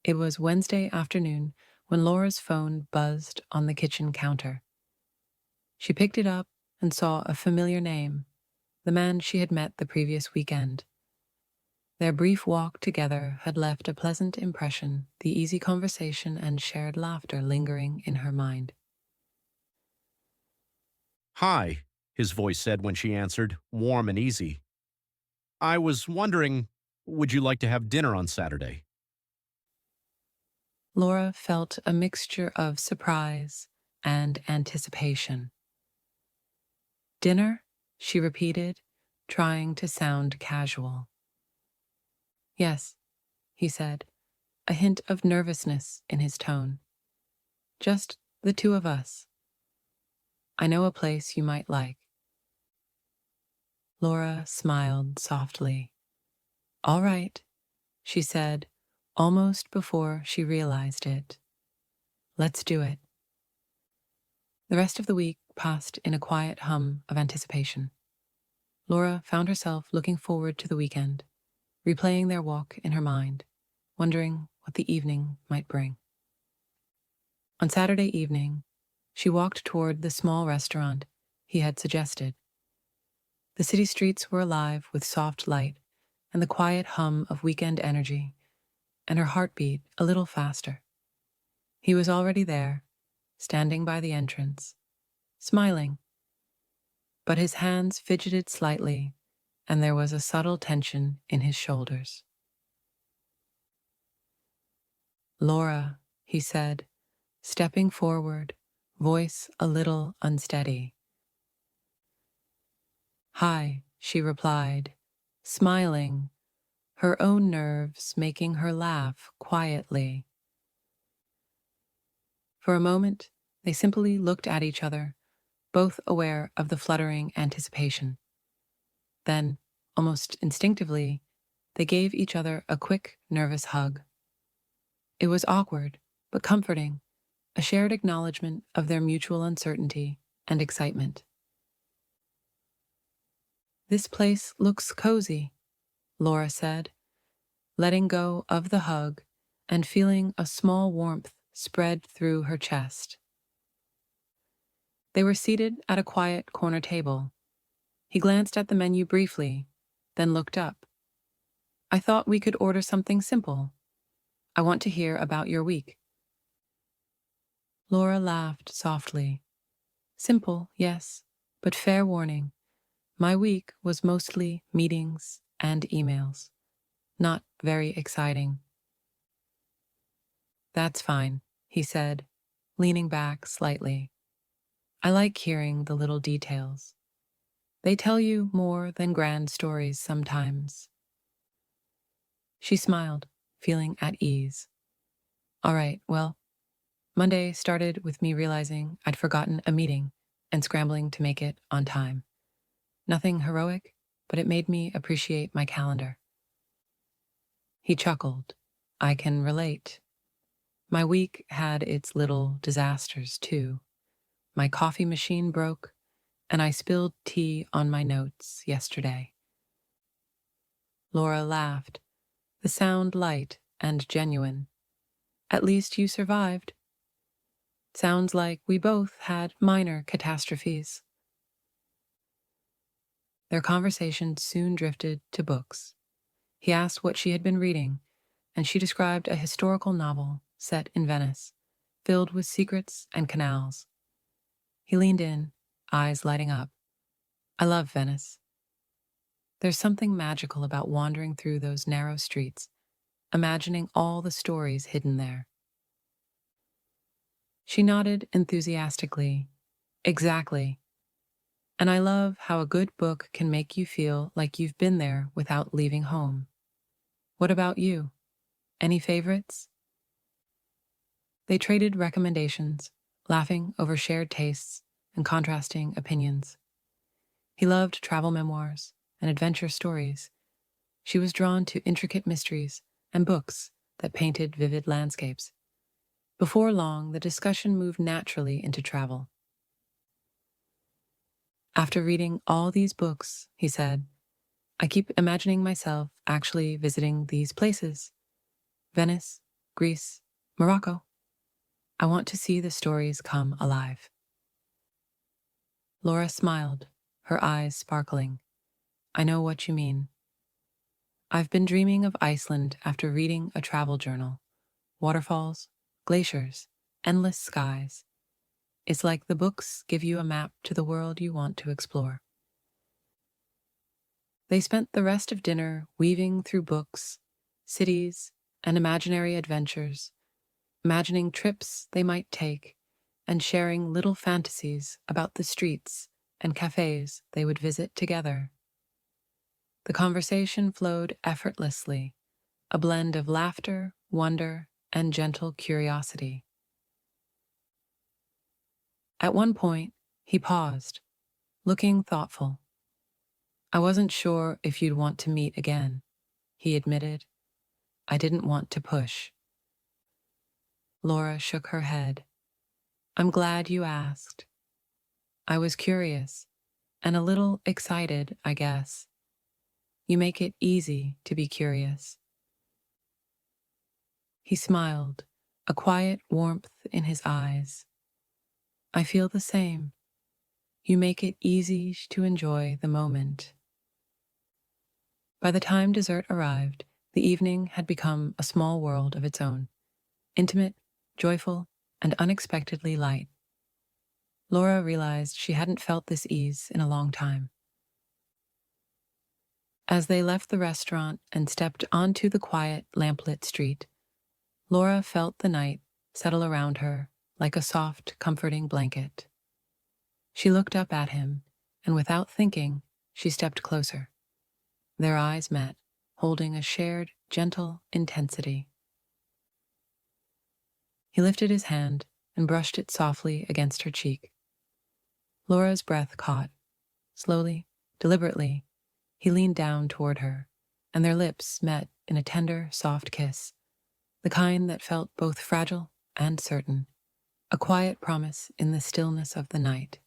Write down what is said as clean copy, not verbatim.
It was Wednesday afternoon when Laura's phone buzzed on the kitchen counter. She picked it up and saw a familiar name, the man she had met the previous weekend. Their brief walk together had left a pleasant impression, the easy conversation and shared laughter lingering in her mind. Hi, his voice said when she answered, warm and easy. I was wondering, would you like to have dinner on Saturday? Laura felt a mixture of surprise and anticipation. Dinner? She repeated, trying to sound casual. Yes, he said, a hint of nervousness in his tone. Just the two of us. I know a place you might like. Laura smiled softly. All right, she said, almost before she realized it. Let's do it. The rest of the week passed in a quiet hum of anticipation. Laura found herself looking forward to the weekend, replaying their walk in her mind, wondering what the evening might bring. On Saturday evening, she walked toward the small restaurant he had suggested. The city streets were alive with soft light and the quiet hum of weekend energy, and her heart beat a little faster. He was already there, standing by the entrance, smiling. But his hands fidgeted slightly, and there was a subtle tension in his shoulders. Laura, he said, stepping forward, voice a little unsteady. Hi, she replied, smiling, her own nerves making her laugh quietly. For a moment, they simply looked at each other, both aware of the fluttering anticipation. Then, almost instinctively, they gave each other a quick, nervous hug. It was awkward, but comforting, a shared acknowledgement of their mutual uncertainty and excitement. This place looks cozy, Laura said, letting go of the hug and feeling a small warmth spread through her chest. They were seated at a quiet corner table. He glanced at the menu briefly, then looked up. I thought we could order something simple. I want to hear about your week. Laura laughed softly. Simple, yes, but fair warning. My week was mostly meetings and emails. Not very exciting. That's fine, he said, leaning back slightly. I like hearing the little details. They tell you more than grand stories sometimes. She smiled, feeling at ease. All right, well, Monday started with me realizing I'd forgotten a meeting and scrambling to make it on time. Nothing heroic, but it made me appreciate my calendar. He chuckled. I can relate. My week had its little disasters, too. My coffee machine broke, and I spilled tea on my notes yesterday. Laura laughed, the sound light and genuine. At least you survived. Sounds like we both had minor catastrophes. Their conversation soon drifted to books. He asked what she had been reading, and she described a historical novel set in Venice, filled with secrets and canals. He leaned in, eyes lighting up. I love Venice. There's something magical about wandering through those narrow streets, imagining all the stories hidden there. She nodded enthusiastically. Exactly. And I love how a good book can make you feel like you've been there without leaving home. What about you? Any favorites? They traded recommendations, laughing over shared tastes and contrasting opinions. He loved travel memoirs and adventure stories. She was drawn to intricate mysteries and books that painted vivid landscapes. Before long, the discussion moved naturally into travel. After reading all these books, he said, I keep imagining myself actually visiting these places. Venice, Greece, Morocco. I want to see the stories come alive. Laura smiled, her eyes sparkling. I know what you mean. I've been dreaming of Iceland after reading a travel journal. Waterfalls, glaciers, endless skies. It's like the books give you a map to the world you want to explore. They spent the rest of dinner weaving through books, cities, and imaginary adventures, imagining trips they might take, and sharing little fantasies about the streets and cafes they would visit together. The conversation flowed effortlessly, a blend of laughter, wonder, and gentle curiosity. At one point, he paused, looking thoughtful. I wasn't sure if you'd want to meet again, he admitted. I didn't want to push. Laura shook her head. I'm glad you asked. I was curious, and a little excited, I guess. You make it easy to be curious. He smiled, a quiet warmth in his eyes. I feel the same. You make it easy to enjoy the moment. By the time dessert arrived, the evening had become a small world of its own, intimate, joyful, and unexpectedly light. Laura realized she hadn't felt this ease in a long time. As they left the restaurant and stepped onto the quiet, lamplit street, Laura felt the night settle around her like a soft, comforting blanket. She looked up at him, and without thinking, she stepped closer. Their eyes met, holding a shared, gentle intensity. He lifted his hand and brushed it softly against her cheek. Laura's breath caught. Slowly, deliberately, he leaned down toward her, and their lips met in a tender, soft kiss, the kind that felt both fragile and certain, a quiet promise in the stillness of the night.